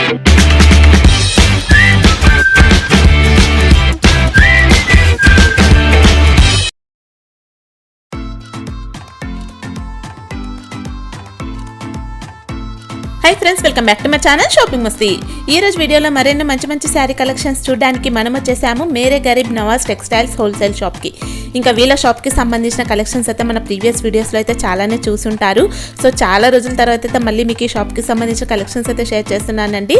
High friends welcome back to my channel shopping Masti. ఈ రోజు వీడియోలో మరిన్ని మంచి శారీ కలెక్షన్స్ చూడడానికి మనం వచ్చేసాము Mere Garib Nawaz textiles wholesale shop కి। ఇంకా వీళ్ళ షాప్ కి సంబంధించిన కలెక్షన్స్ అయితే మన ప్రీవియస్ వీడియోస్ లో అయితే చాలానే చూసుంటారు। సో చాలా రోజుల తర్వాత అయితే మళ్ళీ మీకు ఈ షాప్ కి సంబంధించిన కలెక్షన్స్ అయితే షేర్ చేస్తున్నానండి।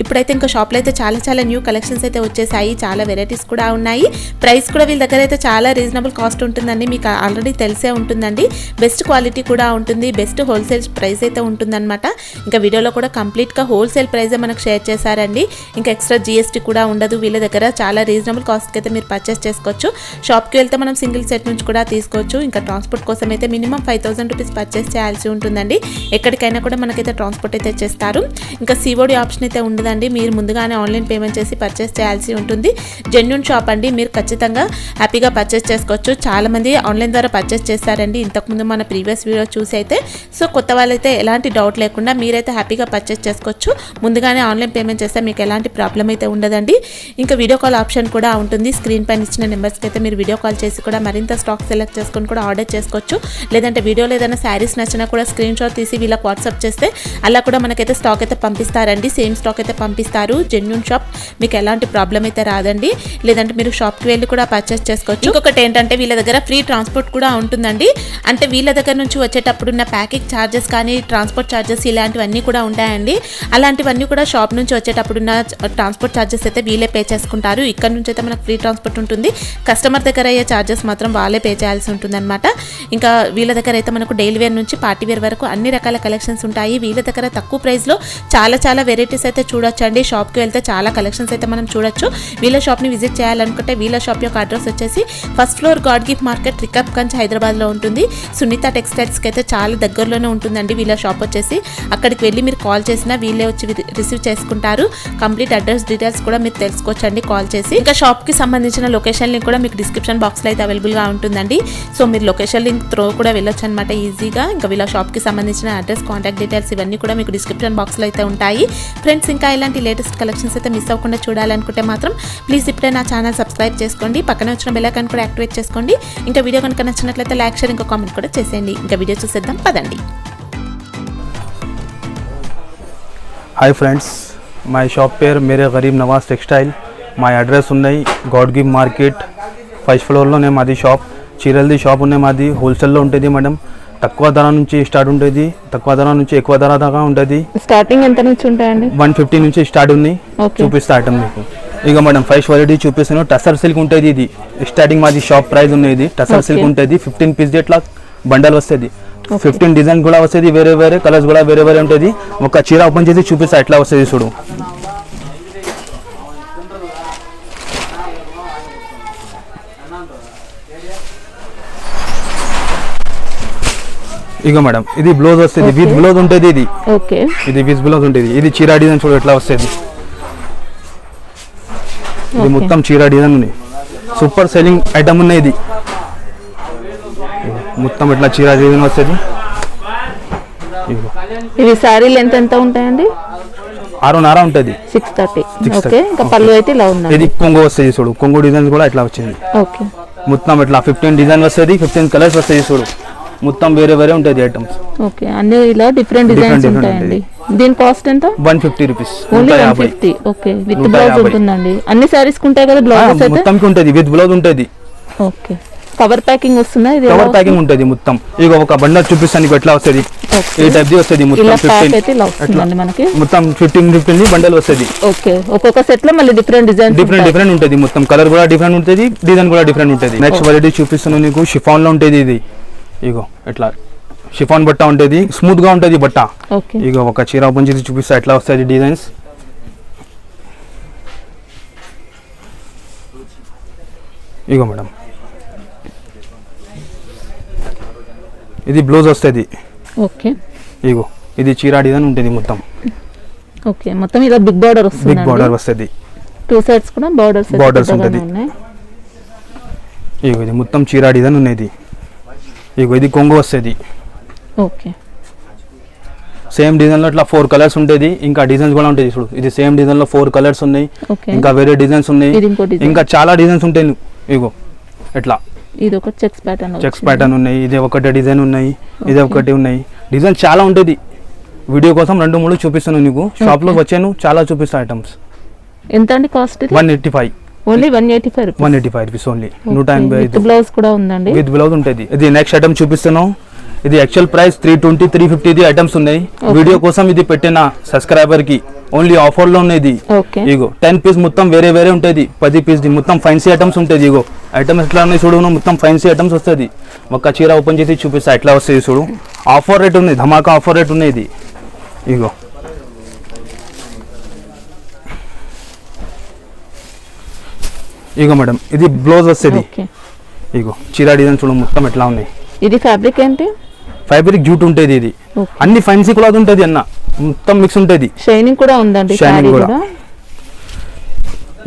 ఇప్పుడైతే ఇంకా షాప్ లో అయితే చాలా న్యూ కలెక్షన్స్ అయితే వచ్చేసాయి, చాలా వెరైటీస్ కూడా ఉన్నాయి। ప్రైస్ కూడా వీళ్ళ దగ్గర అయితే చాలా రీజనబుల్ కాస్ట్ ఉంటుందండి, మీకు ఆల్రెడీ తెలిసే ఉంటుందండి। బెస్ట్ క్వాలిటీ కూడా ఉంటుంది, బెస్ట్ హోల్సేల్ ప్రైస్ అయితే ఉంటుందన్నమాట। ఇంకా వీడియోలో కూడా కంప్లీట్ గా హోల్సేల్ ప్రైస్ మనకు షేర్ చేశారండి। ఇంకా ఎక్స్ట్రా జీఎస్టీ కూడా ఉండదు, వీళ్ళ దగ్గర చాలా రీజనబుల్ కాస్ట్ కి అయితే మీరు పర్చేస్ చేసుకోవచ్చు। షాప్ కి వెళ్తే మనం సింగిల్ సెట్ నుంచి కూడా తీసుకోవచ్చు। ఇంకా ట్రాన్స్పోర్ట్ కోసం అయితే మినిమం 5000 రూపీస్ పర్చేస్ చేయాల్సి ఉంటుందండి, ఎక్కడికైనా కూడా మనకైతే ట్రాన్స్పోర్ట్ అయితే చేస్తారు। ఇంకా సిఓడి ఆప్షన్ అయితే ఉండదండి, మీరు ముందుగానే ఆన్లైన్ పేమెంట్ చేసి పర్చేస్ చేయాల్సి ఉంటుంది। జెన్యూన్ షాప్ అండి, మీరు ఖచ్చితంగా హ్యాపీగా పర్చేస్ చేసుకోవచ్చు। చాలా మంది ఆన్లైన్ ద్వారా పర్చేస్ చేస్తారండి ఇంతకుముందు మన ప్రీవియస్ వీడియో చూసి అయితే। సో కొత్త వాళ్ళైతే ఎలాంటి డౌట్ లేకుండా మీరైతే హ్యాపీగా పర్చేస్ చేసుకోవచ్చు, ముందుగానే ఆన్లైన్ పేమెంట్ చేస్తే మీకు ఎలాంటి ప్రాబ్లం అయితే ఉండదండి। ఇంకా వీడియో కాల్ ఆప్షన్ కూడా ఉంటుంది, స్క్రీన్ పైన ఇచ్చిన నెంబర్స్కి అయితే మీరు వీడియో కాల్ చేసి కూడా మరింత స్టాక్ సెలెక్ట్ చేసుకొని కూడా ఆర్డర్ చేసుకోవచ్చు। లేదంటే వీడియోలో ఏదైనా శారీస్ నచ్చినా కూడా స్క్రీన్ షాట్ తీసి వీళ్ళకి వాట్సాప్ చేస్తే అలా కూడా మనకైతే స్టాక్ అయితే పంపిస్తారండి, సేమ్ స్టాక్ అయితే పంపిస్తారు। జెన్యూన్ షాప్, మీకు ఎలాంటి ప్రాబ్లం అయితే రాదండి। లేదంటే మీరు షాప్కి వెళ్ళి కూడా పర్చేస్ చేసుకోవచ్చు। ఇంకొకటి ఏంటంటే వీళ్ళ దగ్గర ఫ్రీ ట్రాన్స్పోర్ట్ కూడా ఉంటుందండి, అంటే వీళ్ళ దగ్గర నుంచి వచ్చేటప్పుడు ఉన్న ప్యాకింగ్ ఛార్జెస్ కానీ ట్రాన్స్పోర్ట్ ఛార్జెస్ ఇలాంటివన్నీ కూడా ఉంటాయండి। అలాంటివన్నీ కూడా షాప్ నుంచి వచ్చేటప్పుడు ఉన్న ట్రాన్స్పోర్ట్ ఛార్జెస్ అయితే వీళ్ళే పే చేసుకుంటారు। ఇక్కడ నుంచి అయితే మనకు ఫ్రీ ట్రాన్స్పోర్ట్ ఉంటుంది, కస్టమర్ దగ్గర అయ్యే ఛార్జెస్ మాత్రం వాళ్ళే పే చేయాల్సి ఉంటుందన్నమాట। ఇంకా వీళ్ళ దగ్గర అయితే మనకు డైలీ వేర్ నుంచి పార్టీ వేర్ వరకు అన్ని రకాల కలెక్షన్స్ ఉంటాయి। వీళ్ళ దగ్గర తక్కువ ప్రైస్లో చాలా వెరైటీస్ అయితే చూడొచ్చు అండి, షాప్కి వెళ్తే చాలా కలెక్షన్స్ అయితే మనం చూడొచ్చు। వీళ్ళ షాప్ని విజిట్ చేయాలనుకుంటే వీళ్ళ షాప్ యొక్క అడ్రస్ వచ్చేసి first floor God gift market, Rikabganj, హైదరాబాద్లో ఉంటుంది। సునీత టెక్స్టైల్స్కి అయితే చాలా దగ్గరలోనే ఉంటుందండి వీళ్ళ షాప్ వచ్చేసి। అక్కడికి వెళ్ళి మీరు కాల్ చేసినా వీళ్ళే వచ్చి రిసీవ్ చేసుకుంటారు, కంప్లీట్ అడ్రస్ డీటెయిల్స్ కూడా మీరు తెలుసుకోవచ్చండి కాల్ చేసి। ఇంకా షాప్కి సంబంధించిన లొకేషన్ లింక్ కూడా మీకు డిస్క్రిప్షన్ బాక్స్లో అయితే అవైలబుల్గా ఉంటుందండి, సో మీరు లొకేషన్ లింక్ త్రూ కూడా వెళ్ళొచ్చు అనమాట ఈజీగా। ఇంకా వీళ్ళ షాప్కి సంబంధించిన అడ్రస్, కాంటాక్ట్ డీటెయిల్స్ ఇవన్నీ కూడా మీకు డిస్క్రిప్షన్ బాక్స్లో అయితే ఉంటాయి ఫ్రెండ్స్। ఇంకా ఇలాంటి లేటెస్ట్ కలెక్షన్స్ అయితే మిస్ అవ్వకుండా చూడాలనుకుంటే మాత్రం ప్లీజ్ ఇప్పుడే నా ఛానల్ సబ్స్క్రైబ్ చేసుకోండి, పక్కన వచ్చిన బెల్ ఐకాన్ కూడా యాక్టివేట్ చేసుకోండి। ఇంకా వీడియో కనుక నచ్చినట్లయితే లైక్, షేర్, ఇంకా కామెంట్ కూడా చేసేయండి। ఇంకా వీడియో చూసేద్దాం పదండి। हाय फ्रेंड्स, माय शॉप पेर मेरे गरीब नवाज टेक्सटाइल, మా అడ్రస్ ఉన్నాయి గాడ్ గిఫ్ట్ మార్కెట్ ఫస్ట్ ఫ్లోర్లోనే మాది షాప్। చీరలది షాప్ ఉన్నాయి మాది, హోల్సేల్లో ఉంటుంది మేడం। తక్కువ ధర నుంచి స్టార్ట్ ఉంటుంది, తక్కువ ధర నుంచి ఎక్కువ ధర దాకా ఉంటుంది। స్టార్టింగ్ ఎంత నుంచి ఉంటాయండి? 150 నుంచి స్టార్ట్ ఉంది, చూపిస్తా ఐటమ్ మీకు। ఇక మేడం ఫస్ట్ వెరైటీ చూపిస్తాను, టసర్ సిల్క్ ఉంటుంది। ఇది స్టార్టింగ్ మాది షాప్ ప్రైస్ ఉంది, ఇది టసర్ సిల్క్ ఉంటుంది। 15 పీస్ ఇట్లా బండల్ వస్తుంది, 15 డిజైన్ కూడా వస్తుంది, వేరే కలర్స్ కూడా వేరే ఉంటుంది। ఒక చీర ఓపెన్ చేసి చూపిస్తా ఎట్లా వస్తుంది చూడు। ఇక మేడం ఇది బ్లౌజ్ వస్తుంది, విత్ బ్లౌజ్ ఉంటుంది ఇది। ఓకే, ఇది విత్ బ్లౌజ్ ఉంటుంది। ఇది చీర డిజైన్ చూడు ఎట్లా వస్తుంది, ఇది మొత్తం చీర డిజైన్ ఉంది, సూపర్ సెల్లింగ్ ఐటమ్ ఉన్నాయి ఇది। మొత్తం ఇట్లా చీర డిజైన్ వస్తుంది। ఇవి సారీ లెంత్ ఎంత ఉంటాయండి? 6.5 ఉంటుంది, 630। ఓకే, ఇంకా పళ్ళు అయితే ఇలా ఉన్నాయి। ఇది కొంగు వస్తుంది చూడు, కొంగు డిజైన్ కూడా ఇట్లా వచ్చింది। ఓకే, మొత్తం ఇట్లా 15 డిజైన్ వస్తుంది, 15 కలర్స్ వస్తాయి చూడు, మొత్తం వేరే ఉంటుంది ఐటమ్స్। ఓకే, అన్ని ఇలా డిఫరెంట్ డిజైన్స్ ఉంటాయండి। దీని కాస్ట్ ఎంత? 150 rupees, only 150। Okay, with blouse ఉంటుందండి, అన్ని సారీస్ ఉంటాయి కదా బ్లౌజెస్ అయితే? మొత్తం ఉంటుంది, విత్ బ్లౌజ్ ఉంటుంది। ఓకే, కవర్ ప్యాకింగ్ వస్తుందా? ఇది కవర్ ప్యాకింగ్ ఉంటుంది మొత్తం। ఇక ఒక బండల్ చూపిస్తాను ఎట్లా వస్తుంది, ఈ టైప్ ది వస్తుంది మొత్తం 15 మనకి మొత్తం 15 బండల్ వస్తుంది। ఓకే, ఒక్కొక్క సెట్ లో మళ్ళీ డిఫరెంట్ ఉంటుంది, మొత్తం కలర్ కూడా డిఫరెంట్ ఉంటుంది, డిజైన్ కూడా డిఫరెంట్ ఉంటుంది। నెక్స్ట్ వెరైటీ చూపిస్తాను నీకు, షిఫాన్ లో ఉంటుంది ఇది। ఇగో ఇట్లా షిఫాన్ బట్ట ఉంటుంది, స్మూత్ గా ఉంటుంది బట్ట। ఇక ఒక చీర ఓపెన్ చేసి చూపిస్తా ఎట్లా వస్తుంది డిజైన్స్। ఇగో మేడం ఇది బ్లౌజ్ వస్తుంది। ఓకే, ఇగో ఇది చీర డిజైన్ ఉంటుంది మొత్తం। ఓకే, మొత్తం ఇలా బిగ్ బార్డర్ వస్తుంది, బిగ్ బార్డర్ వస్తుంది, 2 సైడ్స్ కూడా బార్డర్స్ ఉంటుంది। ఇగో ఇది మొత్తం చీర డిజైన్ ఉన్నది। ఇగో ఇది కొంగు వస్తుంది। ఓకే, సేమ్ డిజైన్ లో ఇట్లా 4 కలర్స్ ఉంటుంది, ఇంకా డిజైన్స్ కూడా ఉంటాయి చూడు. ఇది సేమ్ డిజైన్ లో 4 కలర్స్ ఉన్నాయి, ఓకే ఇంకా వేరే డిజైన్స్ ఉన్నాయి, ఇది ఇంకో డిజైన్. ఇంకా చాలా డిజైన్స్ ఉంటాయి. ఇగో ఇట్లా ఇది ఒక చెక్స్ ప్యాటర్న్ చెక్స్ ప్యాటర్న్ ఉన్నాయి, ఇది ఒకటే డిజైన్ ఉన్నాయి, ఇది ఒకటి ఉన్నాయి, డిజైన్ చాలా ఉంటుంది. వీడియో కోసం 2-3 చూపిస్తాను నీకు. షాప్ లో వచ్చాను చాలా చూపిస్తా ఐటమ్స్. ఎంత అండి కాస్ట్ ఇది? 185 only 185 rupees. 185 rupees only. 185 with blouse కూడా ఉందండి. విత్ బ్లౌజ్ ఉంటుంది. ఇది నెక్స్ట్ ఐటమ్ చూపిస్తాను. ఇది యాక్చువల్ ప్రైస్ 320 350 ఇది ఐటమ్స్ ఉన్నాయి. వీడియో కోసం ఇది పెట్టిన సబ్స్క్రైబర్ కి ఓన్లీ ఆఫర్ లో ఉన్నాయి. ఓకే ఇగో 10 పీస్ మొత్తం వేరే వేరే ఉంటుంది, 10 పీస్ మొత్తం ఫ్యాన్సీ ఐటమ్స్ ఉంటుంది. ఇగో ఐటమ్స్ ఎట్లా ఉన్నాయి చూడు, మొత్తం ఫ్యాన్సీ ఐటమ్స్ వస్తుంది. ఒక చీర ఓపెన్ చేసి చూపిస్తా ఎట్లా వస్తుంది చూడు. ఆఫర్ రేట్ ఉంది, ధమాకా ఆఫర్ రేట్ ఉన్నాయి ఇది. ఇగో ఇగో మేడం ఇది బ్లౌజ్ వస్తుంది. ఓకే ఇగో చీర డిజైన్ చూడు మొత్తం ఎట్లా ఉన్నాయి. ఇది ఫ్యాబ్రిక్ ఏంటి? ఫ్యాబ్రిక్ జూట్ ఉంటుంది. ఇది ఓకే. అన్ని ఫ్యాన్సీ క్లాత్ ఉంటుంది అన్న, మొత్తం మిక్స్ ఉంటుంది. షైనింగ్ కూడా ఉందండి. షైనింగ్ శారీ కూడా. కూడా.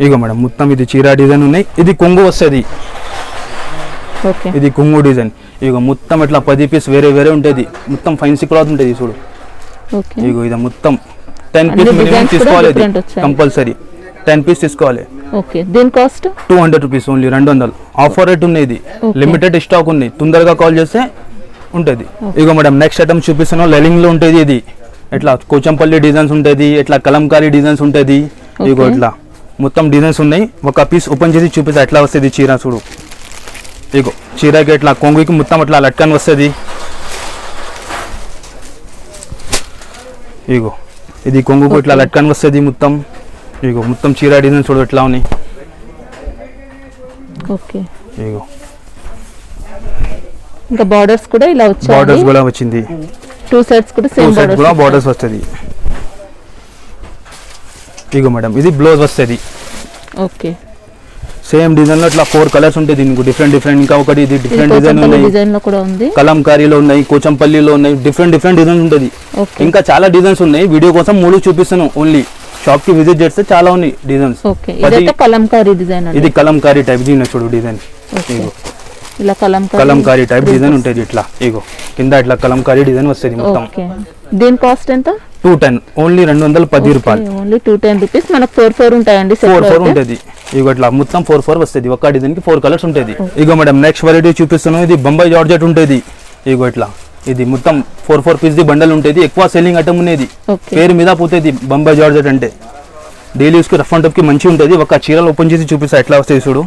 ఇగో మేడం మొత్తం ఇది చీర డిజైన్ ఉన్నాయి. ఇది కొంగు వస్తుంది, ఓకే ఇది కొంగు డిజైన్. ఇగో మొత్తం ఇట్లా 10 పీస్ వేరే వేరే ఉంటుంది, మొత్తం ఫ్యాన్సీ క్లాత్ ఉంటుంది చూడు. ఓకే ఇగో ఇది మొత్తం 10 అన్ని పీస్ మినిమం designs కూడా తీసుకోవాలి, different వచ్చాయి. కంపల్సరీ 10 పీస్ తీసుకోవాలి. ఓకే దీని cost 200 rupees only, 200 offer rate ఉంది. ఇది Okay. లిమిటెడ్ స్టాక్ ఉంది, తొందరగా కాల్ చేస్తే ఉంటుంది. ఇగో మేడం నెక్స్ట్ ఐటమ్ చూపిస్తున్నాం. లెలింగ్ లో ఉంటుంది. ఇది ఇట్లా కోచంపల్లి డిజైన్స్ ఉంటుంది, ఇట్లా కలంకారీ డిజైన్స్ ఉంటుంది. ఇగో Okay. ఇట్లా మొత్తం డిజైన్స్ ఉన్నాయి. ఒక పీస్ ఓపెన్ చేసి చూపిస్తా ఎట్లా వస్తుంది చీర చూడు. ఇగో చీరకి ఇట్లా కొంగుకి మొత్తం అట్లా లట్కన్ వస్తుంది. ఇగో ఇది కొంగుకు ఇట్లా Okay. లట్కన్ వస్తుంది మొత్తం. ఇగో మొత్తం చీర డిజైన్ చూడు ఎట్లా ఉన్నాయి. ఓకే ఇగో ఇంకా బార్డర్స్ కూడా ఇలా వచ్చాయి. బార్డర్స్ కూడా వచ్చింది, 2 సైడ్స్ కూడా 2 సేమ్ సైడ్ కూడా బార్డర్స్. బార్డర్స్ వస్తుంది. ఇగో మేడం ఇది బ్లౌజ్ వస్తుంది. ఓకే సేమ్ డిజైన్ లో ఇట్లా 4 కలర్స్ ఉంటాయి. దీనికి డిఫరెంట్ డిఫరెంట్, ఇంకా ఒకటి ఇది డిఫరెంట్ డిజైన్ ఉన్నాయి, డిజైన్ లో కూడా ఉంది. కలంకారీలో ఉన్నాయి, కోచంపల్లిలో ఉన్నాయి, డిఫరెంట్ డిఫరెంట్ డిజైన్స్ ఉంటుంది. ఓకే ఇంకా చాలా డిజైన్స్ ఉన్నాయి. వీడియో కోసం 3 చూపిస్తాను ఓన్లీ. షాప్ కి విజిట్ చేస్తే చాలా ఉన్నాయి డిజైన్స్. ఓకే ఇదైతే కలంకారీ డిజైన్ అండి. ఇది కలంకారీ టైప్ దీని చూడు డిజైన్. ఓకే ఇగో ఇలా కలంకారీ టైప్ డిజైన్ ఉంటుంది. ఇట్లా ఇగో కింద ఇట్లా కలంకారీ డిజైన్ వస్తుంది మొత్తం. ఓకే దీని కాస్ట్ ఎంత? 210 ఓన్లీ, 210 రూపాయలు. Only 210 rupees. మనకు 4 ఉంటాయండి. 4 ఉంటుంది. ఇగో ఇట్లా మొత్తం 4 వస్తుంది. ఒక డిజైన్ కి 4 కలర్స్ ఉంటుంది. ఇగో మేడం నెక్స్ట్ వెరైటీ చూపిస్తున్నాను. ఇది బొంబాయి జార్జెట్ ఉంటుంది. ఇగో ఇట్లా ఇది మొత్తం 4 పీస్ ది బండల్ ఉంటుంది. ఎక్కువ సెల్లింగ్ ఐటమ్ ఉన్నది, ఓకే పేరు మీద పోతుంది బొంబాయి జార్జెట్ అంటే. డైలీ యూస్ కి రఫ్ అండ్ టఫ్ కి మంచిగా ఉంటుంది. ఒక చీరలు ఓపెన్ చేసి చూపిస్తా ఎట్లా వస్తాయి చూడు.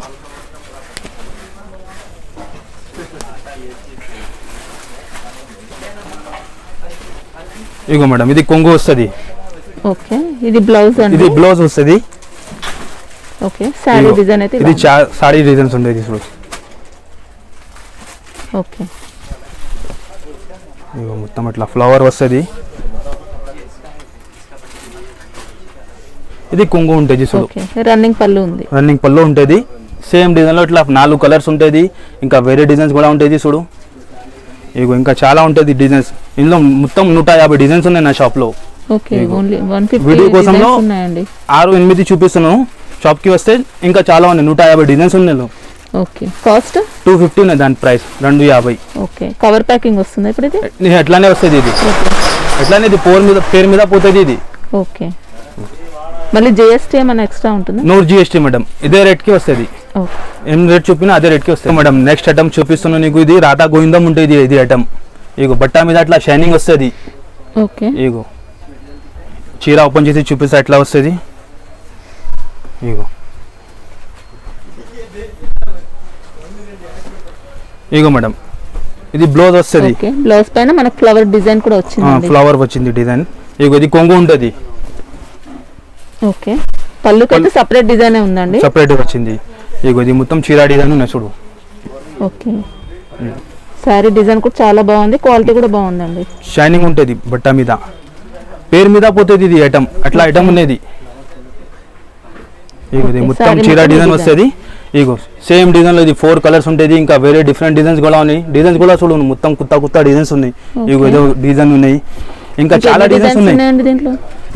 ఇగో మేడం ఇది కొంగు వస్తుంది. ఓకే ఇది బ్లౌజ్ అండి. ఇది బ్లౌజ్ వస్తుంది. ఓకే సారీ డిజైన్ అయితే ఇది ఇలా. సారీ డిజైన్స్ ఉండేది చూడు. ఓకే ఇగో మొత్తం ఇట్లా ఫ్లవర్ వస్తుంది. ఇది కొంగు ఉంటుంది చూడు. ఓకే రన్నింగ్ పళ్ళు ఉంది. రన్నింగ్ పళ్ళు ఉంటుంది. సేమ్ డిజైన్ లో ఇట్లా 4 కలర్స్ ఉంటుంది. ఇంకా వేరే డిజైన్స్ కూడా ఉంటుంది చూడు. ఇగో ఇంకా చాలా ఉంటుంది డిజైన్స్. ఇందులో మొత్తం 150 డిజైన్స్ ఉన్నాయి నా షాప్ లో. ఓకే ఓన్లీ 150 వీడియో కోసంలో డిజైన్స్ ఉన్నాయండి. 6-8 చూపిస్తున్నాను. షాప్ కి వస్తే ఇంకా చాలా ఉన్నాయి, 150 డిజైన్స్ ఉన్నాయి. ఓకే కాస్ట్ 250 ఉన్నాయి దాని ప్రైస్, 250. ఓకే కవర్ ప్యాకింగ్ వస్తుంది ఇప్పుడు ఇది. ఇది ఎట్లానే వస్తుంది. ఇది ఎట్లానే ఇది పేరు మీద పోతుంది ఇది. ఓకే మళ్ళీ జిఎస్టీ ఏమైనా ఎక్స్ట్రా ఉంటుందా? నో జిఎస్టీ మేడం, ఇదే రేట్ కి వస్తుంది. ఓకే ఏం రేట్ చూపినా అదే రేట్ కి వస్తుంది మేడం. నెక్స్ట్ ఐటమ్ చూపిస్తున్నాను నీకు. ఇది రాటా గోవిందం ఉంటుంది. ఇది ఐటమ్ ఇగో బట్ట మీద అట్లా షైనింగ్ వస్తుంది. ఓకే ఇగో చీర ఓపెన్ చేసి చూపిస్తా ఎట్లా వస్తుంది. ఇగో ఇగో మేడం ఇది బ్లౌజ్ వస్తుంది. ఓకే బ్లౌజ్ పైన మనకు ఫ్లవర్ డిజైన్ కూడా వచ్చింది. ఫ్లవర్ వచ్చింది డిజైన్. ఇగో ఇది కొంగు ఉంటుంది. ఓకే పళ్ళుకైతే సెపరేట్ డిజైన్ ఉందండి. సెపరేట్ వచ్చింది. ఇగో ఇది మొత్తం చీర డిజైన్ ఉన్నాయి చూడు. ఓకే సారీ డిజైన్ కూడా చాలా బాగుంది, క్వాలిటీ కూడా బాగుందండి. షైనింగ్ ఉంటుంది బట్ట మీద, పేరు మీద పోతుంది ఇది ఐటమ్. అట్లా ఐటమ్ ఉన్నది. ఇగో ఇది మొత్తం saree చీర మొత్తం డిజైన్ design. వస్తుంది. ఇగో సేమ్ డిజైన్ లో ఇది 4 కలర్స్ ఉంటుంది. ఇంకా వేరే డిఫరెంట్ డిజైన్స్ కూడా ఉన్నాయి. డిజైన్స్ కూడా చూడు మొత్తం కొత్త డిజైన్స్ ఉన్నాయి. ఇగో ఏదో డిజైన్ ఉన్నాయి. ఇంకా చాలా డిజైన్స్ ఉన్నాయి. ఉన్నాయండి దీంట్లో.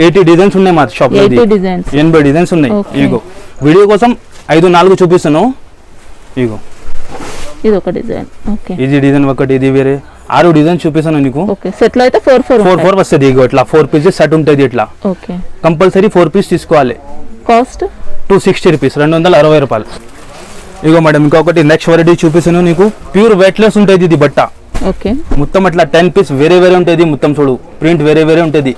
80 డిజైన్స్ ఉన్నాయి మా షాప్ లో. 80 డిజైన్స్. 80 డిజైన్స్ ఉన్నాయి. Okay. ఇగో వీడియో కోసం 5-4 చూపిస్తాను. ఇగో ఇది ఒక డిజైన్. ఓకే ఇది డిజైన్ ఒకటి, ఇది వేరే 6 డిజైన్ చూపిస్తాను నీకు. ఓకే సెట్ లో అయితే 4 వస్తుంది. ఇగో ఇట్లా 4 పీసెస్ సెట్ ఉంటుంది ఇట్లా. ఓకే కంపల్సరీ 4 పీస్ తీసుకోవాలి. కాస్ట్ 260 రూపీస్, 260 రూపాయలు. ఇగో మేడం ఇంకొకటి నెక్స్ట్ వెరైటీ చూపిస్తాను నీకు. ప్యూర్ వెయిట్లెస్ ఉంటుంది ఇది బట్ట. ఓకే మొత్తం అట్లా 10 పీస్ వేరే ఉంటుంది. మొత్తం చూడు ప్రింట్ వేరే ఉంటుంది.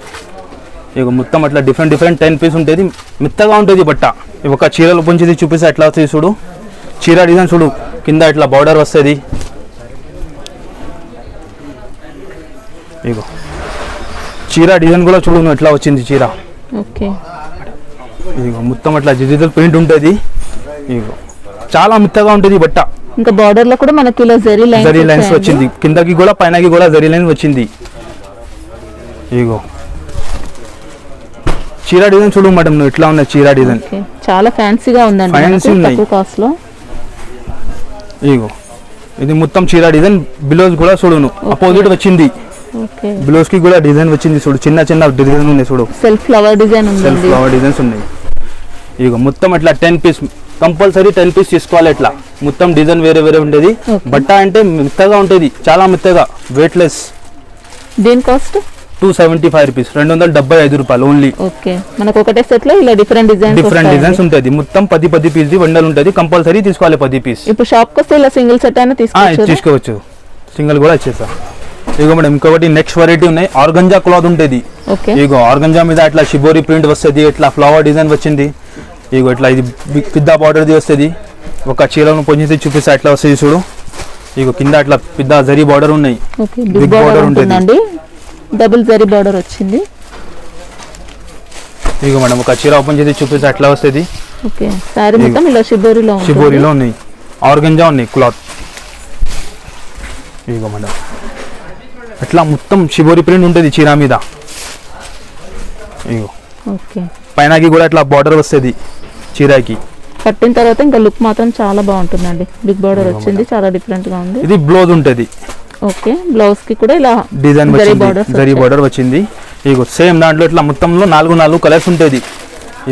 ఇగో మొత్తం అట్లా డిఫరెంట్ 10 పీస్ ఉంటుంది. మెత్తగా ఉంటుంది బట్ట. ఒక చీరలు పొంచేది చూపిస్తే ఎట్లా వస్తుంది చూడు. చీర డిజైన్ చూడు, కింద ఇట్లా బార్డర్ వస్తుంది. ఇగో చీర డిజైన్ కూడా చూడు నువ్వు ఎట్లా వచ్చింది చీర. ఓకే ఇగో మొత్తం అట్లా డిజిటల్ ప్రింట్ ఉంటుంది. ఇగో చాలా మెత్తగా ఉంటుంది బట్ట. ఇంకా బార్డర్ లో కూడా మనకి ఇలా జరీ లైన్స్ వచ్చింది. కిందకి కూడా పైనకి కూడా జరీ లైన్ వచ్చింది. ఇగో చీర డిజైన్ చూడు మేడం నువ్వు ఎట్లా ఉన్నాయి చీర డిజైన్. చాలా ఫ్యాన్సీగా ఉందండి. ఫ్యాన్సీ ఉన్నాయి. తక్కువ కాస్ట్ లో. ఇగో ఇది మొత్తం చీర డిజైన్. బ్లౌజ్ కూడా చూడు నువ్వు అపోజిట్ వచ్చింది. ఓకే బ్లౌజ్ కి కూడా డిజైన్ వచ్చింది చూడు. చిన్న డిజైన్ ఉన్నాయి చూడు. సెల్ఫ్ ఫ్లవర్ డిజైన్ ఉంది. సెల్ఫ్ ఫ్లవర్ డిజైన్స్ ఉన్నాయి. ఇగో మొత్తం అట్లా 10 పీస్ కంపల్సరీ 10 పీస్ తీసుకోవాలి. ఇట్లా మొత్తం డిజైన్ వేరే ఉంటుంది. బట్ట అంటే మెత్తగా ఉంటుంది, చాలా మెత్తగా, వెయిట్లెస్. దీని కాస్ట్ 275 రూపీస్, 275 రూపాయలు ఓన్లీ. ఓకే మనకు ఒకటే సెట్ లో ఇలా డిఫరెంట్ డిజైన్స్ ఉంటుంది. మొత్తం 10 పీస్ బండల్ ఉంటుంది. కంపల్సరీ తీసుకోవాలి 10 పీస్. ఇప్పుడు షాప్ కి వస్తే ఇలా సింగిల్ సెట్ అయినా తీసుకోవచ్చు. సింగిల్ కూడా ఇచ్చేసా. ఇగో మేడం ఇంకొకటి నెక్స్ట్ వెరైటీ ఉన్నాయి. ఆర్గంజా క్లాత్ ఉంటుంది. ఇగో ఆర్గంజా మీద ఇట్లా షిబోరి ప్రింట్ వస్తుంది. ఇట్లా ఫ్లవర్ డిజైన్ వచ్చింది. ఇగో ఇట్లా ఇది పెద్ద బార్డర్ది వస్తుంది. ఒక చీరను పొంచి చూపిస్తే అట్లా వస్తుంది చూడు. ఇగో కింద అట్లా పెద్ద జరీ బార్డర్ ఉన్నాయి. బిగ్ బార్డర్ ఉంటుంది. డబుల్ జరీ బార్డర్ వచ్చింది. ఇగో మేడం ఒక చీర ఓపెన్ చేసి చూపిస్తే అట్లా వస్తుంది. ఓకే సారీ మొత్తం ఇలా షిబోరిలో ఉన్నాయి. ఆర్గంజా ఉన్నాయి క్లాత్. ఇగో మేడం అట్లా మొత్తం షిబోరి ప్రింట్ ఉంటుంది చీర మీద. ఇగో ఓకే పైనకి కూడా ఇట్లా బార్డర్ వస్తుంది చీరకి. కట్టిన తర్వాత ఇంకా లుక్ మాత్రం చాలా బాగుంటుందండి. బిగ్ బార్డర్ వచ్చింది, చాలా డిఫరెంట్ గా ఉంది. ఇది బ్లౌజ్ ఉంటుంది. ఓకే బ్లౌజ్ కి కూడా ఇలా డిజైన్ జరీ బార్డర్ వచ్చింది. ఇగో సేమ్ దాంట్లో ఇట్లా మొత్తంలో 4 కలర్స్ ఉంటుంది.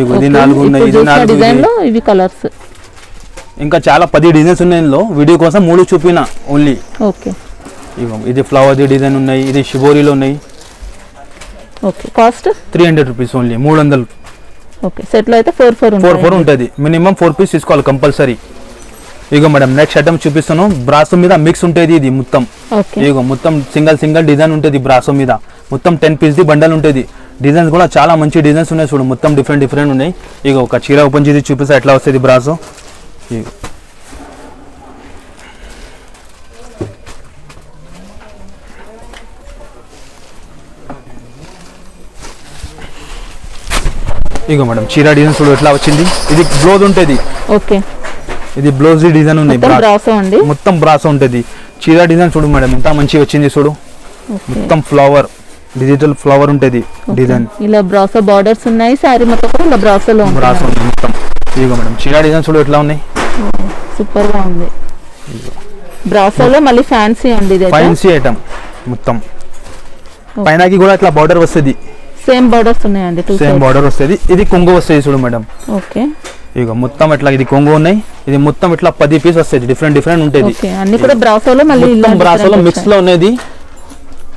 ఇగో ఇది 4 ఉన్నాయి, ఇది 4 డిజైన్ లో ఇవి కలర్స్. ఇంకా చాలా 10 డిజైన్స్ ఉన్నాయి. ఇందులో వీడియో కోసం 3 చూపినా ఓన్లీ. ఓకే ఇగో ఇది ఫ్లవర్ డిజైన్ ఉన్నాయి, ఇది షిబోరిలో ఉన్నాయి. Okay cost 300 rupees only, 300. Okay set లో అయితే 4 ఉంటుంది. మినిమం 4 పీస్ తీసుకోవాలి కంపల్సరీ. ఇగో మేడం నెక్స్ట్ ఐటమ్ చూపిస్తాను. బ్రాసో మీద మిక్స్ ఉంటుంది ఇది మొత్తం. ఇగో మొత్తం సింగల్ డిజైన్ ఉంటుంది బ్రాసో మీద. మొత్తం 10 పీస్ ది బండల్ ఉంటుంది. డిజైన్స్ కూడా చాలా మంచి డిజైన్స్ ఉన్నాయి చూడు. మొత్తం డిఫరెంట్ ఉన్నాయి. ఇగో ఒక చీర ఓపెన్ చేసి చూపిస్తే ఎట్లా వస్తుంది బ్రాసో. ఇగో మేడం చీర డిజైన్ చూడు ఎట్లా వచ్చింది. ఇది బ్లౌజ్ ఉంటుంది. ఓకే ఇది బ్లౌజ్ డిజైన్ ఉన్నాయి. మొత్తం బ్రాసో ఉంటుంది. చీర డిజైన్ చూడు మేడం ఎంత మంచిగా వచ్చింది చూడు. మొత్తం ఫ్లవర్ డిజిటల్ ఫ్లవర్ ఉంటుంది డిజైన్. ఇలా బ్రాసో బార్డర్స్ ఉన్నాయి. సారీ మొత్తం కూడా ఇలా బ్రాసోలో ఉంది మొత్తం. ఇగో మేడం చీర డిజైన్ చూడు ఎట్లా ఉన్నాయి. సూపర్ గా ఉంది. బ్రాసోలో మళ్ళీ ఫ్యాన్సీ ఉంది. ఇది ఫ్యాన్సీ ఐటమ్ మొత్తం. పైనకి కూడా ఇట్లా బార్డర్ వస్తుంది. సేమ్ బార్డర్స్ ఉన్నాయండి. సేమ్ బార్డర్ వస్తుంది. ఇది కొంగు వస్తుంది చూడు మేడం. ఓకే ఇగో మొత్తం ఇట్లా ఇది కొంగు ఉన్నాయి. ఇది మొత్తం ఇట్లా 10 పీస్ వస్తుంది. డిఫరెంట్ ఉంటుంది. అన్ని కూడా బ్రాసోలో మళ్ళీ బ్రాసోలో మిక్స్ లో ఉన్నది.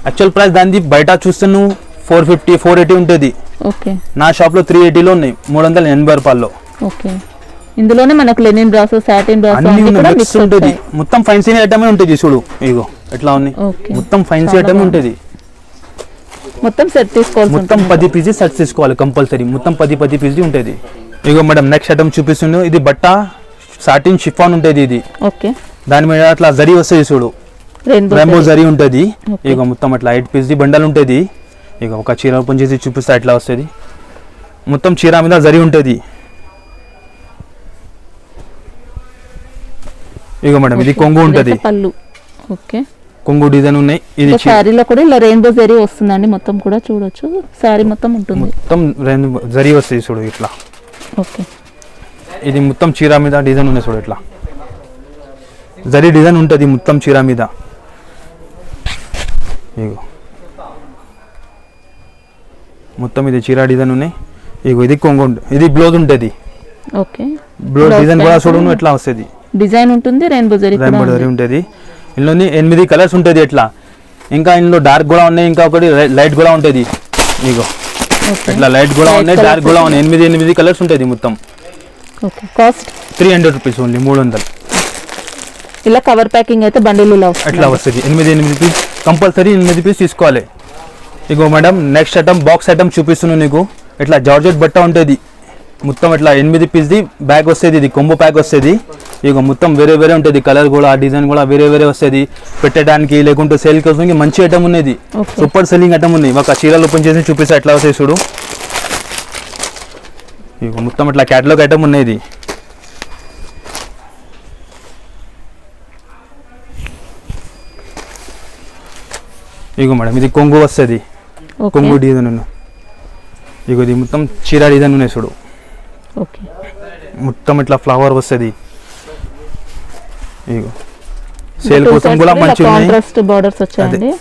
యాక్చువల్ ప్రైస్ దాన్ని బయట చూస్తే నువ్వు 450 480 ఉంటుంది. ఓకే నా షాప్ లో 380లో ఉన్నాయి, 380 రూపాయల్లో. ఓకే ఇందులోనే మనకు లెనిన్ బ్రాసో, సాటిన్ బ్రాసో అన్ని కూడా మిక్స్ ఉంటుంది. మొత్తం ఫైన్సీ ఐటమ్ ఉంటుంది చూడు. ఇగో ఎట్లా ఉంది. మొత్తం ఫైన్సీ ఐటమ్ ఉంటుంది. మొత్తం సెట్ తీసుకోవాలి. మొత్తం 10 పీసెస్ సెట్ తీసుకోవాలి కంపల్సరీ. మొత్తం 10 పీసెస్ ఉంటుంది. ఇగో మేడం నెక్స్ట్ ఐటమ్ చూపిస్తున్నాను. ఇది బట్ట సాటిన్ షిఫాన్ ఉంటుంది. ఇది ఓకే దాని మీద అట్లా జరీ వస్తుంది చూడు. రెయిన్బో జరీ ఉంటుంది. ఇగో మొత్తం అట్లా 8 పీస్ బండల్ ఉంటుంది. ఇక ఒక చీర ఓపెన్ చేసి చూపిస్తే అట్లా వస్తుంది. మొత్తం చీర మీద జరీ ఉంటుంది. ఇగో మేడం ఇది కొంగు ఉంటుంది. ఓకే కొంగు డిజైన్ ఉన్నాయి. ఇది సారీలో కూడా ఇలా రెయిన్బో జరీ వస్తుందండి. మొత్తం కూడా చూడొచ్చు. సారీ మొత్తం ఉంటుంది. మొత్తం రెయిన్బో జరీ వస్తుంది చూడు ఇట్లా. ఓకే ఇది మొత్తం చీర మీద డిజైన్ ఉంది చూడు. ఇట్లా జరీ డిజైన్ ఉంటుంది మొత్తం చీర మీద. ఇగో మొత్తం ఇది చీర డిజైన్ ఉన్నాయి. ఇగో ఇది కొంగు, ఇది బ్లౌజ్ ఉంటుంది. ఓకే బ్లౌజ్ డిజైన్ కూడా చూడు ఎట్లా వస్తుంది. డిజైన్ ఉంటుంది. రెయిన్బో జరీ ఉంటుంది. ఇందులోని 8 కలర్స్ ఉంటుంది. ఎట్లా ఇంకా ఇందులో డార్క్ కూడా ఉన్నాయి, ఇంకా ఒకటి లైట్ కూడా ఉంటుంది. ఇగో ఇట్లా లైట్ కూడా ఉన్నాయి, డార్క్ కూడా ఉన్నాయి. 8 కలర్స్ ఉంటుంది మొత్తం. Okay, cost 300 rupees only, 300. ఇలా కవర్ ప్యాకింగ్ అయితే బండిల్ అట్లా వస్తుంది. 8 పీస్ కంపల్సరీ 8 పీస్ తీసుకోవాలి. ఇగో madam next item box item చూపిస్తున్నాను నీకు. ఇట్లా జార్జెట్ బట్ట ఉంటుంది మొత్తం. ఇట్లా 8 పీస్ది బ్యాగ్ వస్తుంది, ఇది కొంబో ప్యాక్ వస్తుంది. ఇక మొత్తం వేరే వేరే ఉంటుంది, కలర్ కూడా డిజైన్ కూడా వేరే వేరే వస్తుంది. పెట్టడానికి లేకుంటే సేల్ కోసం మంచి ఐటమ్ ఉన్నది, సూపర్ సెల్లింగ్ ఐటమ్ ఉంది. ఒక చీరలు ఓపెన్ చేసి చూపిస్తే ఎట్లా వస్తాయి చూడు. ఇక మొత్తం ఇట్లా క్యాటలాగ్ ఐటమ్ ఉన్నది. ఇగో మేడం ఇది కొంగు వస్తుంది, కొంగు డిజైన్ ఉన్న. ఇగో ఇది మొత్తం చీర డిజైన్ ఉన్నాయి చూడు. ఓకే, మొత్తం ఇట్లా ఫ్లవర్ వస్తుంది. ఇగో సేల్ కోసం కూడా మంచి ఉన్నాయి,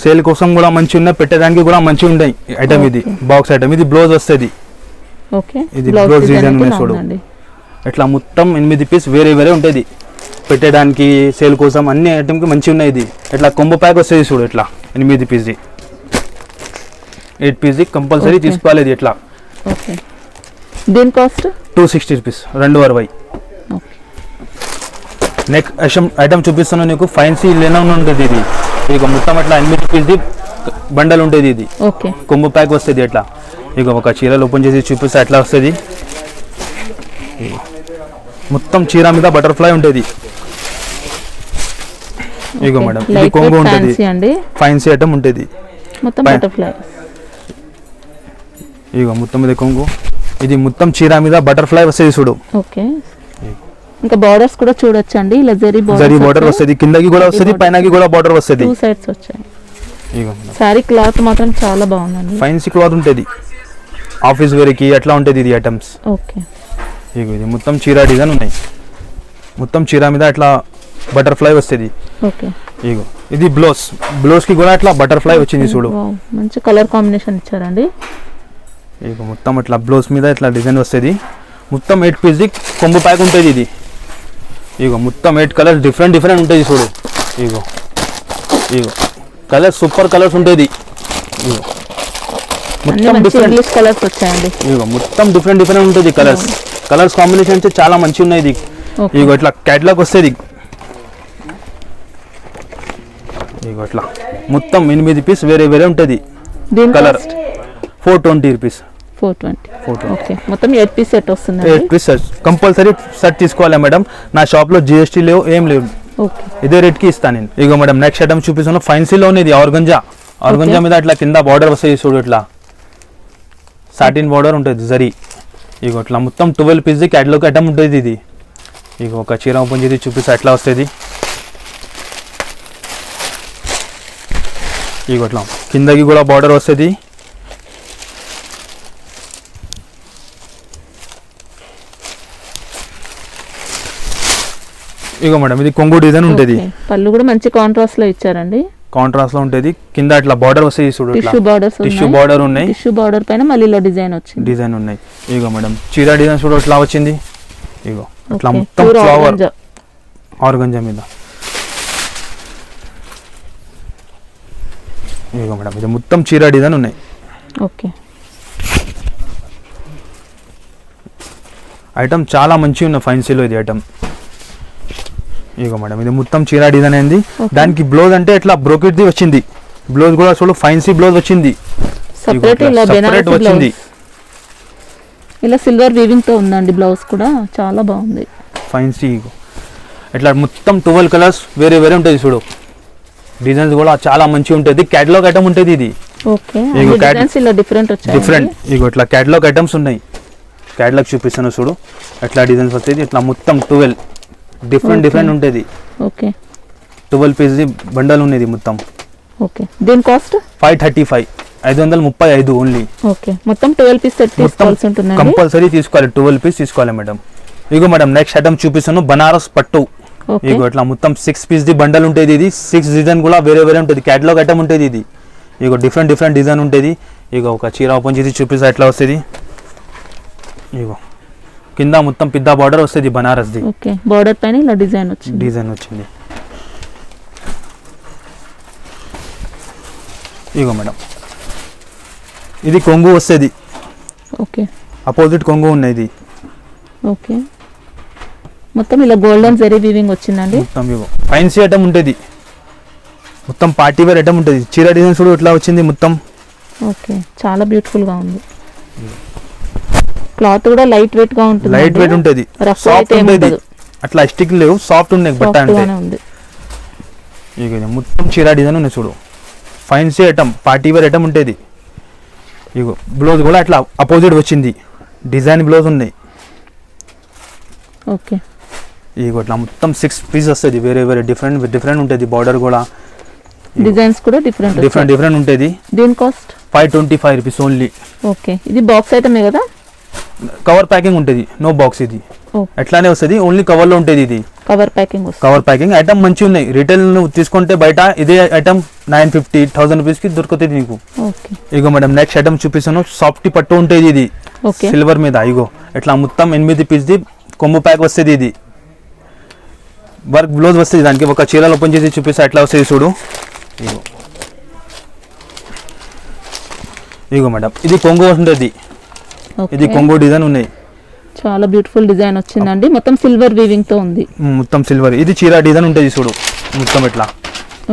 సేల్ కోసం కూడా మంచి ఉన్నాయి, పెట్టడానికి కూడా మంచి ఉన్నాయి ఐటమ్. ఇది బాక్స్ ఐటమ్, ఇది బ్లౌజ్ వస్తుంది. ఇది బ్లౌజ్ డిజైన్ ఉన్నాయి చూడు. ఇట్లా మొత్తం 8 పీస్ వేరే వేరే ఉంటుంది, పెట్టడానికి సేల్ కోసం అన్ని ఐటమ్కి మంచి ఉన్నాయి. ఇది ఇట్లా కొంబో ప్యాక్ వస్తుంది చూడు. ఇట్లా 8 పీస్ది 8 పీస్ది కంపల్సరీ తీసుకోవాలి. ఇది ఇట్లా దీని కాస్ట్ 260 రూపీస్, 260. నెక్స్ట్ ఐటమ్ చూపిస్తున్నాను నీకు. ఫ్యాన్సీ లెనన్ ఉంటుంది ఇది. ఇక మొత్తం అట్లా 8 పీస్ది బండల్ ఉంటుంది. ఇది కొంబో ప్యాక్ వస్తుంది. అట్లా ఇక ఒక చీరలు ఓపెన్ చేసి చూపిస్తే అట్లా వస్తుంది. మొత్తం చీర మీద బటర్ఫ్లై ఉంటుంది. ఇగో మేడం ఇది కొంగు ఉంటుంది, ఫ్యాన్సీ ఐటమ్ ఉంటుంది. ఇగో మొత్తం ఇది కొంగు, ఇది మొత్తం చీర మీద బటర్ఫ్లై వస్తుంది చూడు. ఓకే, ఇంకా బోర్డర్స్ కూడా చూడొచ్చండి. ఇలా జరీ బోర్డర్ వస్తుంది, కిందకి కూడా వస్తుంది, పైనకి కూడా బోర్డర్ వస్తుంది. 2 సైడ్స్ వచ్చాయి. ఇగో సారీ క్లాత్ మాత్రం చాలా బాగుందండి, ఫ్యాన్సీ క్లాత్ ఉంటుంది. ఆఫీస్ వేర్కి అట్లా ఉంటుంది ఇది ఐటమ్స్. ఓకే, ఇగో ఇది మొత్తం చీర డిజైన్ ఉన్నాయి. మొత్తం చీర మీద అట్లా బటర్ఫ్లై వస్తుంది. ఓకే, ఇగో ఇది బ్లౌజ్ కి కూడా అట్లా బటర్ఫ్లై వచ్చింది చూడు. మంచి కలర్ కాంబినేషన్ ఇచ్చారండి. ఇగో మొత్తం అట్లా బ్లౌజ్ మీద ఇట్లా డిజైన్ వస్తుంది. మొత్తం 8 పీస్ది కొంబో ప్యాక్ ఉంటుంది ఇది. ఇగో మొత్తం 8 కలర్స్ డిఫరెంట్ ఉంటుంది చూడు. ఇగో కలర్స్ సూపర్ కలర్స్ ఉంటుంది. ఇగో మొత్తం డిఫరెంట్ కలర్స్ వచ్చాయండి. ఇగో మొత్తం డిఫరెంట్ ఉంటుంది కలర్స్ కాంబినేషన్స్ చాలా మంచి ఉన్నాయి. ఇది ఇగో ఇట్లా క్యాటలాగ్ వస్తుంది. ఇగో ఇట్లా మొత్తం 8 పీస్ వేరే వేరే ఉంటుంది. Colour 420 rupees. 420. ఓకే, మొత్తం 8 పీస్ సెట్ వస్తుంది. 8 పీస్ సెట్ కంపల్సరీ సెట్ తీసుకోవాలి మేడం. నా షాప్లో GST లేవు, ఏం లేవు. ఓకే, ఇదే రేట్కి ఇస్తాను నేను. ఇగో మేడం నెక్స్ట్ ఐటమ్ చూపిస్తాను. ఫ్యాన్సీలో ఇది ఆర్గంజా మీద అట్లా కింద బార్డర్ వస్తుంది చూడు. ఇట్లా సాటిన్ బార్డర్ ఉంటుంది జరీ. ఇగో ఇట్లా మొత్తం 12 పీస్ది క్యాటలాగ్ ఐటమ్ ఉంటుంది ఇది. ఇగో ఒక చీర ఓపెన్ చేసి చూపిస్తే అట్లా వస్తుంది. ఇగో ఇట్లా కిందకి కూడా బార్డర్ వస్తుంది. ఇగో మేడం ఇది కొంగు డిజైన్ ఉంటుంది. పళ్ళు కూడా మంచి కాంట్రాస్ట్ లో ఇచ్చారండి. కాంట్రాస్ట్ లో ఉంటుంది. కింద అట్లా బార్డర్ వస్తుంది చూడు. టిష్యూ బార్డర్ ఉన్నాయి. టిష్యూ బార్డర్ పైన మళ్ళీ డిజైన్ వచ్చింది. డిజైన్ ఉన్నాయి. ఇగో మేడం చీర డిజైన్ చూడు ఇట్లా వచ్చింది. ఇగో ఇట్లా మొత్తం ఫ్లవర్ ఆర్గంజా మీద. ఇగో మేడం ఇది మొత్తం చీర డిజైన్ ఉన్నాయి. ఓకే, ఐటమ్ చాలా మంచిగా ఉన్నాయి ఫ్యాన్సీలో ఇది ఐటమ్. ఇగో మేడం ఇది మొత్తం చీర డిజైన్ అయింది. దానికి బ్లౌజ్ అంటే ఇట్లా బ్రోకెట్ది వచ్చింది. బ్లౌజ్ కూడా చూడు ఫ్యాన్సీ బ్లౌజ్ వచ్చింది. సెపరేట్ వచ్చింది. ఇలా సిల్వర్ వీవింగ్ తో ఉందండి. బ్లౌజ్ కూడా చాలా బాగుంది ఫ్యాన్సీ. ఇట్లా మొత్తం 12 కలర్స్ వేరే వేరే ఉంటుంది చూడు. డిజైన్స్ కూడా చాలా మంచిగా ఉంటుంది. క్యాటలాగ్ ఐటమ్ ఉంటుంది ఇది. ఓకే, డిజైన్స్ ఇలా డిఫరెంట్. ఇగో ఇట్లా క్యాటలాగ్ ఐటమ్స్ ఉన్నాయి. క్యాటలాగ్ చూపిస్తాను చూడు. ఎట్లా డిజైన్స్ వస్తుంది. ఇట్లా మొత్తం 12 డిఫరెంట్ ఉంటుంది. ఓకే, 12 పీస్ది బండల్ ఉన్నది మొత్తం. ఓకే, దీని కాస్ట్ 535, 535 ఓన్లీ. ఓకే, మొత్తం 12 పీస్ సెట్ తీసుకోవాల్సి ఉంటుంది. కంపల్సరీ తీసుకోవాలి, 12 పీస్ తీసుకోవాలి మేడం. ఇగో మేడం నెక్స్ట్ ఐటమ్ చూపిస్తాను. బనారస్ పట్టు. ఇగో ఇట్లా మొత్తం 6 పీస్ది బండల్ ఉంటుంది. ఇది 6 డిజైన్ కూడా వేరే వేరే ఉంటుంది. క్యాటలాగ్ ఐటమ్ ఉంటుంది ఇది. ఇగో డిఫరెంట్ డిజైన్ ఉంటుంది. ఇగో ఒక చీర ఓపెన్ చేసి చూపిస్తా ఎట్లా వస్తుంది. ఇగో కింద మొత్తం పెద్ద బార్డర్ వస్తుంది బనారస్ది. ఓకే, బార్డర్ పైన ఇలా డిజైన్ వచ్చింది. ఇగో మేడం ఇది కొంగు వస్తుంది, ఓకే అపోజిట్ కొంగు ఉన్నది. ఓకే మొత్తం ఇలా గోల్డెన్ జరీ వీవింగ్ వచ్చిందండి. మొత్తం ఇగో ఫైన్సీ ఐటమ్ ఉంటుంది, మొత్తం పార్టీ వేర్ ఐటమ్ ఉంటుంది. చీర డిజైన్స్ కూడా ఇట్లా వచ్చింది మొత్తం. ఓకే చాలా బ్యూటిఫుల్ గా ఉంది. క్లాత్ కూడా లైట్ వెయిట్ గా ఉంటుంది, లైట్ వెయిట్ ఉంటుంది, సాఫ్ట్ ఉంటుంది, అట్లా స్టిక్ లేవు, సాఫ్ట్ ఉన్నాయి బట్ట అంటే. ఇక ఇది మొత్తం చీర డిజైన్ ఉన్నాయి చూడు, fancy item party wear item ఉంటుంది. ఇగో బ్లౌజ్ కూడా అట్లా అపోజిట్ వచ్చింది, డిజైన్ బ్లౌజ్ ఉన్నాయి. ఓకే ఇగో ఇట్లా మొత్తం 6 పీస్ వస్తుంది, వేరే వేరే డిఫరెంట్ ఉంటుంది. బార్డర్ కూడా డిజైన్స్ కూడా డిఫరెంట్ ఉంటుంది. దీని కాస్ట్ 525 రూపీస్ ఓన్లీ. ఓకే ఇది బాక్స్ ఐటమే కదా, కవర్ ప్యాకింగ్ ఉంటుంది, నో బాక్స్. ఇది ఎట్లానే వస్తుంది, ఓన్లీ కవర్ లో ఉంటుంది. ఇది కవర్ ప్యాకింగ్ వస్తుంది. కవర్ ప్యాకింగ్ ఐటమ్ మంచిగా ఉన్నాయి. రిటైల్ తీసుకుంటే బయట ఇదే ఐటమ్ 950-1000 రూపీస్ కి దొరుకుతుంది నీకు. ఓకే ఇగో మేడం నెక్స్ట్ ఐటమ్ చూపిస్తాను, సాఫ్ట్ పట్టు ఉంటుంది. ఇది ఓకే సిల్వర్ మీద ఇగో ఇట్లా మొత్తం 8 పీస్ ది కొమ్ము ప్యాక్ వస్తుంది. ఇది వర్క్ బ్లౌజ్ వస్తుంది, దానికి ఒక చీరలు ఓపెన్ చేసి చూపిస్తా ఎట్లా వస్తుంది చూడు. ఇగో ఇగో మేడం ఇది కొంగు ఉంటుంది, ఇది కొంగు డిజైన్ ఉన్నాయి. చాలా బ్యూటిఫుల్ డిజైన్ వచ్చిందండి, మొత్తం సిల్వర్ వీవింగ్ తో ఉంది. మొత్తం సిల్వర్, ఇది చీర డిజైన్ ఉంటుంది చూడు మొత్తం ఇట్లా.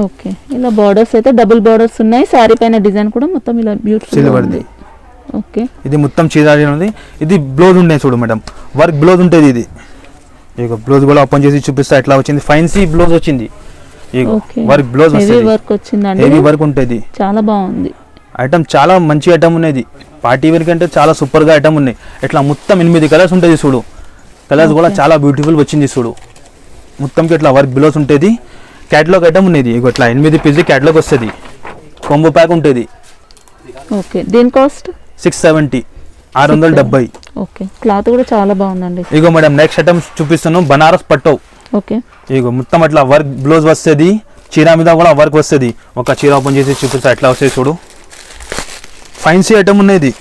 ఓకే ఇలా బార్డర్స్ అయితే డబుల్ బార్డర్స్ ఉన్నాయి, సారీ పైన డిజైన్ కూడా మొత్తం ఇలా బ్యూటిఫుల్ సిల్వర్ ఉంది. ఓకే ఇది మొత్తం చీర డిజైన్ ఉంది. ఇది బ్లౌజ్ ఉన్నాయి చూడు మేడం, వర్క్ బ్లౌజ్ ఉంటుంది. ఇది ఇక బ్లౌజ్ కూడా ఓపెన్ చేసి చూపిస్తా ఎట్లా వచ్చింది. ఫైన్సీ బ్లౌజ్ వచ్చింది, వర్క్ బ్లౌజ్ వస్తుంది, వర్క్ వచ్చిందండి, హెవీ వర్క్ ఉంటుంది. చాలా బాగుంది ఐటమ్, చాలా మంచి ఐటమ్ ఉన్నది. పార్టీ వేర్ కంటే చాలా సూపర్ గా ఐటమ్ ఉన్నాయి. ఇట్లా మొత్తం 8 కలర్స్ ఉంటుంది చూడు, కలర్స్ కూడా చాలా బ్యూటిఫుల్ వచ్చింది చూడు. మొత్తంకి ఇట్లా వర్క్ బ్లౌజ్ ఉంటుంది. క్యాటలాగ్ ఐటమ్ ఉన్నది, ఇక ఇట్లా 8 పీస్ క్యాటలాగ్ వస్తుంది, కొంబో ప్యాక్ ఉంటుంది. ఓకే దీని కాస్ట్ 670, 670. ఓకే క్లాత్ కూడా చాలా బాగుందండి. ఇగో మేడం నెక్స్ట్ ఐటమ్ చూపిస్తాను, బనారస్ పట్టు. ఓకే ఇగో మొత్తం అట్లా వర్క్ బ్లౌజ్ వస్తుంది, చీర మీద కూడా వర్క్ వస్తుంది. ఒక చీర ఓపెన్ చేసి చూపిస్తా ఎట్లా వస్తుంది చూడు, ఫైన్సీ ఐటమ్ ఉన్నది.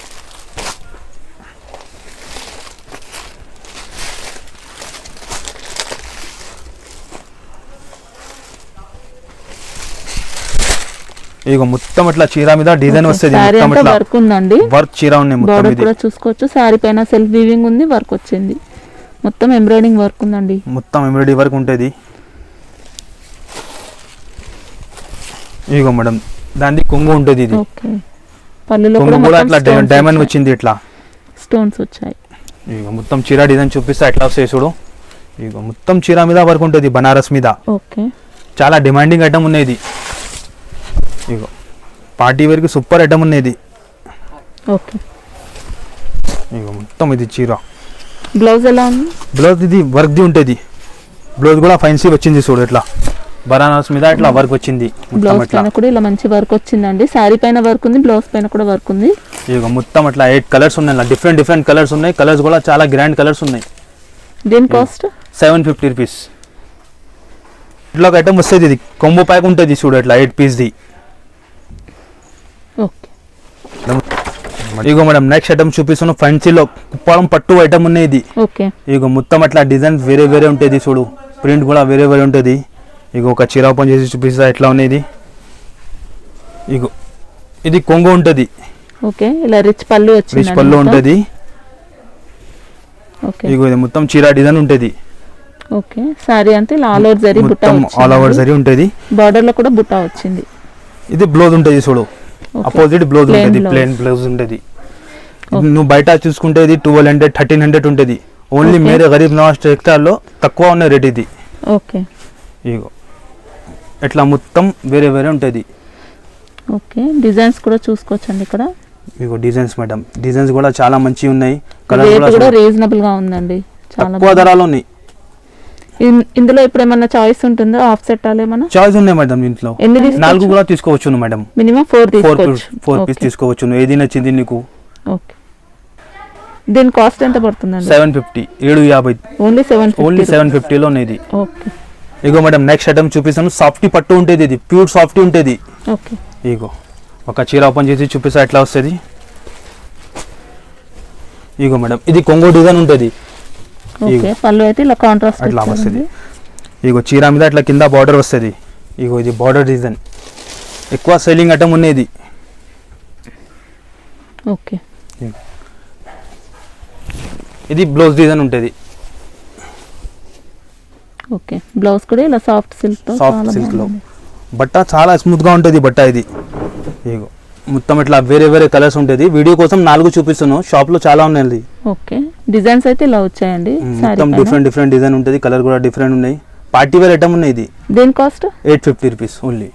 ఇగో మొత్తం ఇట్లా చీర మీద డిజైన్ వస్తుంది, మొత్తం ఇట్లా వర్క్ ఉందండి, వర్క్ చీర ఉన్నాయి మొత్తం. బార్డర్ కూడా చూసుకోవచ్చు, సారీ పైన సెల్ఫ్ వీవింగ్ ఉంది, వర్క్ వచ్చింది, మొత్తం ఎంబ్రాయిడింగ్ వర్క్ ఉందండి, మొత్తం ఎంబ్రాయిడరీ వర్క్ ఉంటుంది. ఇగో మేడం దాని కొంగు ఉంటుంది. ఇది ఓకే పళ్ళులో కొంగు కూడా అట్లా డైమండ్ వచ్చింది, ఇట్లా స్టోన్స్ వచ్చాయి. ఇగో మొత్తం చీర డిజైన్ చూపిస్తా ఎట్లా వస్తాయి చూడు. ఇగో మొత్తం చీర మీద వర్క్ ఉంటుంది, బనారస్ మీద. ఓకే చాలా డిమాండింగ్ ఐటమ్ ఉన్నది. ఇగో పార్టీ వేర్ కి సూపర్ ఐటమ్ ఉన్నది. ఓకే ఇగో మొత్తం ఇది చీర. బ్లౌజ్ ఎలా ఉంది? బ్లౌజ్ ఇది వర్క్ ది ఉంటుంది, బ్లౌజ్ కూడా ఫైన్సీ వచ్చింది చూడు, ఇట్లా బనారస్ మీద ఇట్లా వర్క్ వచ్చింది. బ్లౌజ్ పైన కూడా ఇలా మంచి వర్క్ వచ్చిందండి, సారీ పైన వర్క్ ఉంది, బ్లౌజ్ పైన కూడా వర్క్ ఉంది. ఇగో మొత్తం అట్లా 8 కలర్స్ ఉన్నాయి, డిఫరెంట్ కలర్స్ ఉన్నాయి. కలర్స్ కూడా చాలా గ్రాండ్ కలర్స్ ఉన్నాయి. దీని కాస్ట్ 750 రూపీస్. ఇట్లా ఒక ఐటమ్ వస్తుంది, ఇది కొంబో ప్యాక్ ఉంటుంది చూడు, ఇట్లా 8 పీస్ ది. ఓకే ఇగో మేడం నెక్స్ట్ ఐటమ్ చూపిస్తాను, ఫెన్సీలో కుప్పాలం పట్టు ఐటమ్ ఉన్నాయి. ఇది ఓకే ఇగో మొత్తం అట్లా డిజైన్స్ వేరే ఉంటుంది చూడు, ప్రింట్ కూడా వేరే ఉంటుంది. ఇగో ఒక చీర ఓపెన్ చేసి చూపిస్తా ఎట్లా ఉన్నది. ఇగో ఇది కొంగు ఉంటుంది, ఓకే ఇలా రిచ్ పళ్ళు వచ్చింది, రిచ్ పళ్ళు ఉంటుంది. ఓకే ఇగో ఇది మొత్తం చీర డిజైన్ ఉంటుంది. ఓకే సారీ అంతే ఇలా ఆల్ ఓవర్ జరీ బుట్ట వచ్చింది, ఆల్ ఓవర్ జరీ ఉంటుంది. బార్డర్ లో కూడా బుట్ట వచ్చింది. ఇది బ్లౌజ్ ఉంటుంది చూడు, అపోజిట్ బ్లౌజ్ ఉంటుంది, ప్లెయిన్ బ్లౌజ్ ఉంటుంది. నువ్వు బయట చూసుకుంటే ఇది 1200, 1300 ఉంటుంది. ఓన్లీ మేరే గరీబ్ నవాజ్ టెక్స్టైల్ లో తక్కువ ఉన్న రేట్ ఇది. ఓకే ఇగో ఇట్లా మొత్తం వేరే ఉంటుంది. ఓకే డిజైన్స్ కూడా చూసుకోవచ్చండి ఇక్కడ. ఇగో డిజైన్స్ మేడం, డిజైన్స్ కూడా చాలా మంచిగా ఉన్నాయి. కలర్ కూడా రీజనబుల్ గా ఉందండి, చాలా తక్కువ ధరలో ఉన్నాయి. ఇందులో ఇప్పుడు ఏమన్నా చాయిస్ ఉంటుందా, ఆఫ్ సెట్ ఏమన్నా చాయిస్ ఉన్నాయి మేడం. ఇంట్లో 4 కూడా తీసుకోవచ్చు మేడం, మినిమం 4 పీస్ తీసుకోవచ్చు. ఏది నచ్చింది నీకు. ఓకే దీని కాస్ట్ ఎంత పడుతుందండి? 750, 750. ఓన్లీ 750 లో ఉన్నది. ఓకే ఇగో మేడం నెక్స్ట్ ఐటమ్ చూపిస్తాను, సాఫ్టీ పట్టు ఉంటుంది. ఇది ప్యూర్ సాఫ్టీ ఉంటుంది. ఓకే ఇగో ఒక చీర ఓపెన్ చేసి చూపిస్తా ఎట్లా వస్తుంది. ఇగో మేడం ఇది కొంగు డిజైన్ ఉంటుంది. ఓకే పళ్ళు అయితే ఇలా కాంట్రాస్ట్ అట్లా వస్తుంది. ఇగో చీర మీద అట్లా కింద బార్డర్ వస్తుంది. ఇగో ఇది బార్డర్ డిజైన్, ఎక్కువ సెల్లింగ్ ఐటమ్ ఉన్నది. ఓకే. ఇది బ్లౌజ్ డిజైన్ ఉంటుంది. ఓకే, బ్లౌజ్ కూడా ఇలా సాఫ్ట్ సిల్క్ తో సాఫ్ట్ సిల్క్ లో బట్ట చాలా స్మూత్ గా ఉంటుంది బట్ట ఇది. ఇగో మొత్తం ఇట్లా వేరే వేరే కలర్స్ ఉంటుంది. వీడియో కోసం 4 చూపిస్తున్నాను, షాప్ లో చాలా ఉన్నాయి. ఓకే, డిజైన్స్ అయితే ఇలా వచ్చాయండి. మొత్తం డిఫరెంట్ డిజైన్ ఉంటుంది, కలర్ కూడా డిఫరెంట్ ఉన్నాయి. పార్టీ వేర్ ఐటమ్ ఉన్నాయి. ఇది దేని కాస్ట్? 850 rupees only.